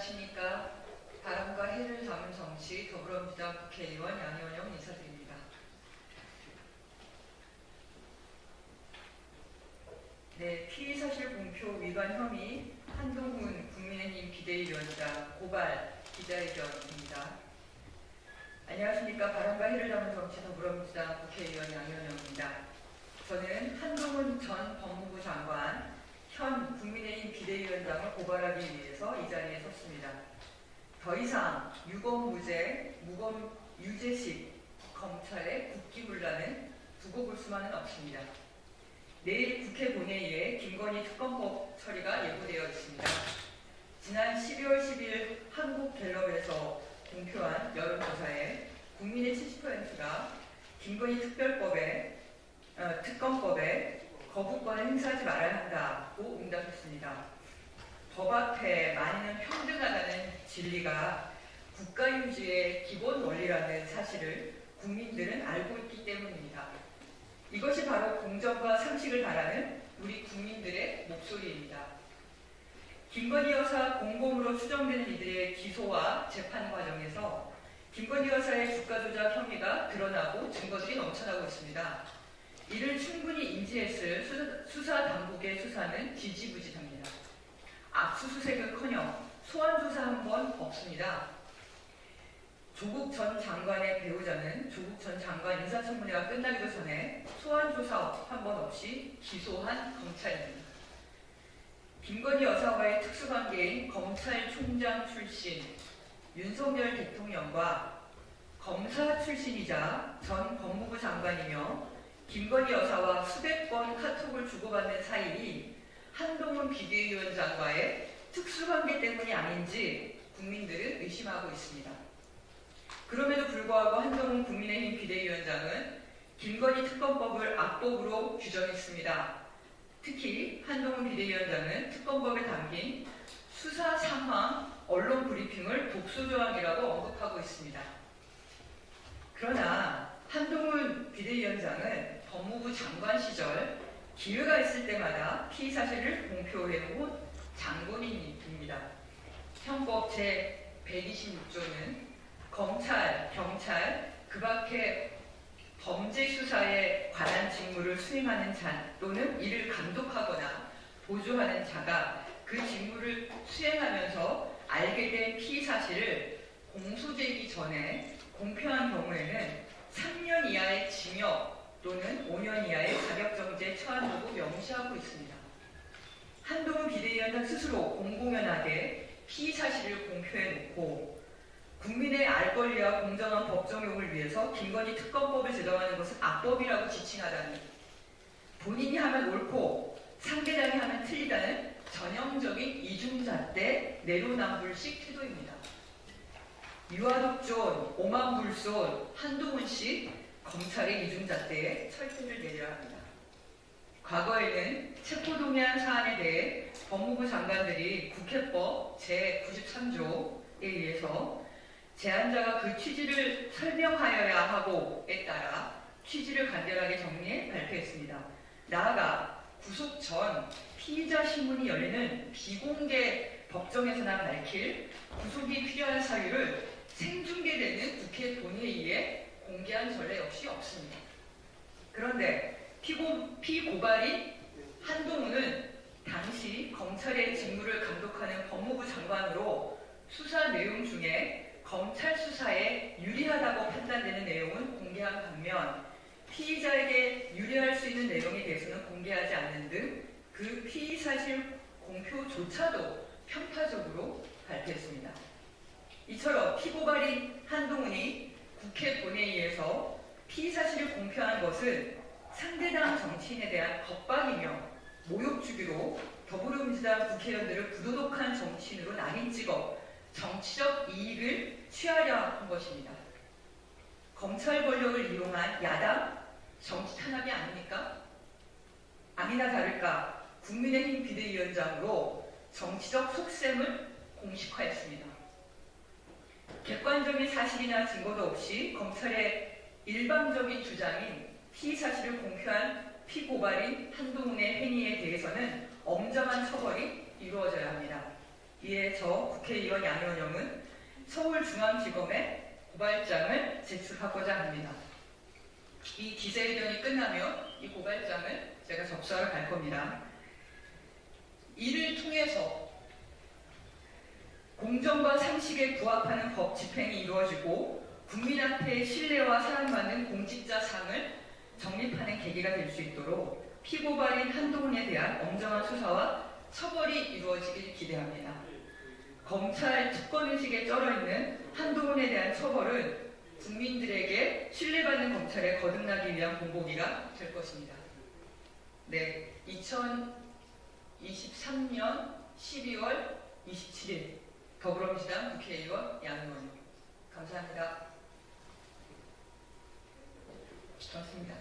안녕하십니까. 바람과 해를 담은 정치 더불어민주당 국회의원 양현영 인사드립니다. 네, 피의사실 공표 위반 혐의 한동훈 국민의힘 비대위원장 고발 기자회견입니다. 안녕하십니까. 바람과 해를 담은 정치 더불어민주당 국회의원 양현영입니다. 저는 한동훈 전 법무부 장관 현 국민의힘 비대위원장을 고발하기 위해서 이 자리에 섰습니다. 더 이상 유검무죄, 무검유죄식 검찰의 국기문란은 두고 볼 수만은 없습니다. 내일 국회 본회의에 김건희 특검법 처리가 예고되어 있습니다. 지난 12월 10일 한국갤럽에서 공표한 여론조사에 국민의 70%가 김건희 특검법에 거부권을 행사하지 말아야 한다고 응답했습니다. 법 앞에 만인은 평등하다는 진리가 국가유지의 기본 원리라는 사실을 국민들은 알고 있기 때문입니다. 이것이 바로 공정과 상식을 바라는 우리 국민들의 목소리입니다. 김건희 여사 공범으로 추정되는 이들의 기소와 재판 과정에서 김건희 여사의 주가 조작 혐의가 드러나고 증거들이 넘쳐나고 있습니다. 이를 충분히 인지했을 수사 당국의 수사는 지지부진합니다. 압수수색은커녕 소환조사 한 번 없습니다. 조국 전 장관의 배우자는 조국 전 장관 인사청문회가 끝나기도 전에 소환조사 한 번 없이 기소한 검찰입니다. 김건희 여사와의 특수관계인 검찰총장 출신 윤석열 대통령과 검사 출신이자 전 법무부 장관이며 김건희 여사와 수백 번 카톡을 주고받는 사이인 한동훈 비대위원장과의 특수관계 때문이 아닌지 국민들은 의심하고 있습니다. 그럼에도 불구하고 한동훈 국민의힘 비대위원장은 김건희 특검법을 악법으로 규정했습니다. 특히 한동훈 비대위원장은 특검법에 담긴 수사 상황 언론 브리핑을 독소조항이라고 언급하고 있습니다. 그러나 한동훈 비대위원장은 법무부 장관 시절 기회가 있을 때마다 피의사실을 공표해온 장본인입니다. 형법 제126조는 검찰, 경찰, 그 밖에 범죄 수사에 관한 직무를 수행하는 자 또는 이를 감독하거나 보조하는 자가 그 직무를 수행하면서 알게 된 피의사실을 공소제기 전에 공표한 경우에는 3년 이하의 징역 또는 5년 이하의 자격정지에 처한다고 명시하고 있습니다. 한동훈 비대위원장 스스로 공공연하게 피의사실을 공표해놓고 국민의 알 권리와 공정한 법 적용을 위해서 김건희 특검법을 제정하는 것은 악법이라고 지칭하다니 본인이 하면 옳고 상대방이 하면 틀리다는 전형적인 이중잣대 내로남불식 태도입니다. 유아독존, 오만불손, 한동훈씨 검찰의 이중잣대에 철퇴를 내려야 합니다. 과거에는 체포동의안 사안에 대해 법무부 장관들이 국회법 제93조에 의해서 제안자가 그 취지를 설명하여야 하고에 따라 취지를 간결하게 정리해 발표했습니다. 나아가 구속 전 피의자 신문이 열리는 비공개 법정에서나 밝힐 구속이 필요한 사유를 생중계되는 국회 본회의에 공개한 전례 역시 없습니다. 그런데 피고발인 한동훈은 당시 검찰의 직무를 감독하는 법무부 장관으로 수사 내용 중에 검찰 수사에 유리하다고 판단되는 내용은 공개한 반면 피의자에게 유리할 수 있는 내용에 대해서는 공개하지 않는 등 그 피의사실 공표조차도 편파적으로 발표했습니다. 이처럼 피고발인 한동훈이 국회 본회의에서 피의사실을 공표한 것은 상대당 정치인에 대한 겁박이며 모욕 주기로 더불어민주당 국회의원들을 부도덕한 정치인으로 낙인 찍어 정치적 이익을 취하려 한 것입니다. 검찰 권력을 이용한 야당 정치 탄압이 아닙니까? 아니나 다를까 국민의힘 비대위원장으로 정치적 속셈을 공식화했습니다. 객관적인 사실이나 증거도 없이 검찰의 일방적인 주장인 피의사실을 공표한 피고발인 한동훈의 행위에 대해서는 엄정한 처벌이 이루어져야 합니다. 이에 저 국회의원 양현영은 서울중앙지검에 고발장을 제출하고자 합니다. 이 기자회견이 끝나면 이 고발장을 제가 접수하러 갈 겁니다. 이를 통해서 공정과 상식에 부합하는 법 집행이 이루어지고 국민한테 신뢰와 사랑받는 공직자상을 정립하는 계기가 될 수 있도록 피고발인 한동훈에 대한 엄정한 수사와 처벌이 이루어지길 기대합니다. 검찰 특권의식에 쩔어있는 한동훈에 대한 처벌은 국민들에게 신뢰받는 검찰에 거듭나기 위한 공보기가 될 것입니다. 네, 2023년 12월 27일 더불어민주당 국회의원 양의원입니다. 감사합니다. 고맙습니다.